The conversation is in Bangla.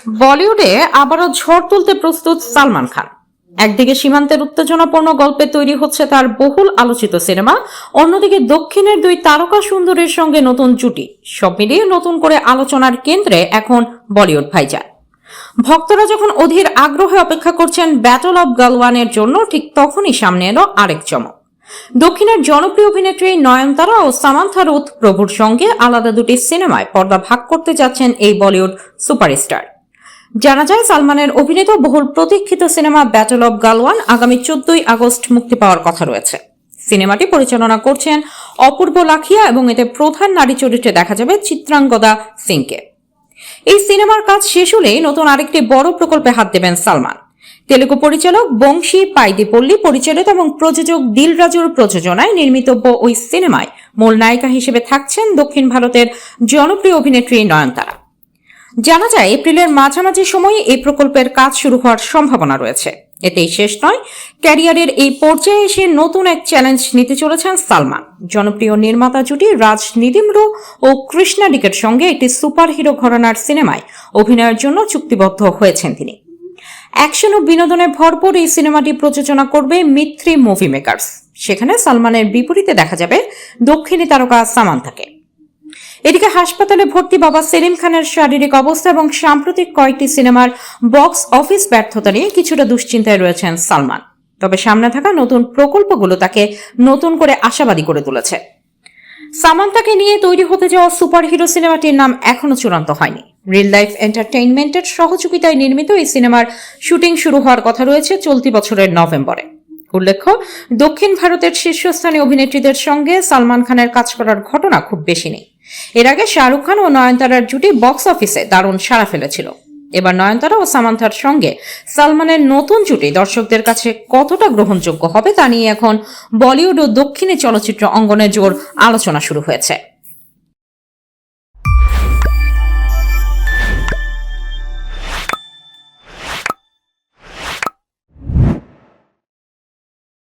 বলিউডে আবারও ঝড় তুলতে প্রস্তুত সালমান খান। একদিকে সীমান্তের উত্তেজনাপূর্ণ গল্পে তৈরি হচ্ছে তার বহুল আলোচিত সিনেমা, অন্যদিকে দক্ষিণের দুই তারকা সুন্দরীর সঙ্গে নতুন জুটি। সব মিলিয়ে নতুন করে আলোচনার কেন্দ্রে এখন বলিউড ভাইজান। ভক্তরা যখন অধীর আগ্রহে অপেক্ষা করছেন ব্যাটল অব গালওয়ানের জন্য, ঠিক তখনই সামনে এলো আরেক চমক। দক্ষিণের জনপ্রিয় অভিনেত্রী নয়নতারা ও সামান্থা রুথ প্রভুর সঙ্গে আলাদা দুটি সিনেমায় পর্দা ভাগ করতে যাচ্ছেন এই বলিউড সুপারস্টার। জানা যায়, সালমানের অভিনীত বহুল প্রতীক্ষিত সিনেমা ব্যাটল অব গালওয়ান আগামী 14ই আগস্ট মুক্তি পাওয়ার কথা রয়েছে। সিনেমাটি পরিচালনা করছেন অপূর্ব লাখিয়া এবং এতে প্রধান নারী চরিত্রে দেখা যাবে চিত্রাঙ্গদা সিংকে। এই সিনেমার কাজ শেষ হলেই নতুন আরেকটি বড় প্রকল্পে হাত দেবেন সালমান। তেলুগু পরিচালক বংশী পাইদিপল্লী পরিচালিত এবং প্রযোজক দিল রাজুর প্রযোজনায় নির্মিতব্য ওই সিনেমায় মূল নায়িকা হিসেবে থাকছেন দক্ষিণ ভারতের জনপ্রিয় অভিনেত্রী নয়নতারা। জানা যায়, এপ্রিলের মাঝামাঝি সময়ে এই প্রকল্পের কাজ শুরু হওয়ার সম্ভাবনা রয়েছে। এতেই শেষ নয়, ক্যারিয়ারের এই পর্যায়ে এসে নতুন এক চ্যালেঞ্জ নিতে চলেছেন সালমান। জনপ্রিয় নির্মাতা জুটি রাজ নিদিমরু ও কৃষ্ণা ডিকের সঙ্গে একটি সুপারহিরো ঘরানার সিনেমায় অভিনয়ের জন্য চুক্তিবদ্ধ হয়েছেন তিনি। অ্যাকশন ও বিনোদনে ভরপুর এই সিনেমাটি প্রযোজনা করবে মিত্রি মুভি মেকার্স। সেখানে সালমানের বিপরীতে দেখা যাবে দক্ষিণী তারকা সামান্থাকে। এদিকে হাসপাতালে ভর্তি বাবা সেলিম খানের শারীরিক অবস্থা এবং সাম্প্রতিক কয়েকটি সিনেমার বক্স অফিস ব্যর্থতা নিয়ে কিছুটা দুশ্চিন্তায় রয়েছেন সালমান। তবে সামনে থাকা নতুন প্রকল্পগুলো তাকে নতুন করে আশাবাদী করে তুলেছে। সামান্থাকে নিয়ে তৈরি হতে যাওয়া সুপারহিরো সিনেমাটির নাম এখনো চূড়ান্ত হয়নি। রিল লাইফ এন্টারটেইনমেন্টের সহযোগিতায় নির্মিত এই সিনেমার শুটিং শুরু হওয়ার কথা রয়েছে চলতি বছরের নভেম্বরে। উল্লেখ্য, দক্ষিণ ভারতের শীর্ষস্থানীয় অভিনেত্রীদের সঙ্গে সালমান খানের কাজ করার ঘটনা খুব বেশি নেই। এর আগে শাহরুখ খান ও নয়নতারার জুটি বক্স অফিসে দারুণ সাড়া ফেলেছিল। এবার নয়নতারা ও সামান্থার সঙ্গে সালমানের নতুন জুটি দর্শকদের কাছে কতটা গ্রহণযোগ্য হবে তা নিয়ে এখন বলিউড ও দক্ষিণী চলচ্চিত্র অঙ্গনে জোর আলোচনা শুরু হয়েছে।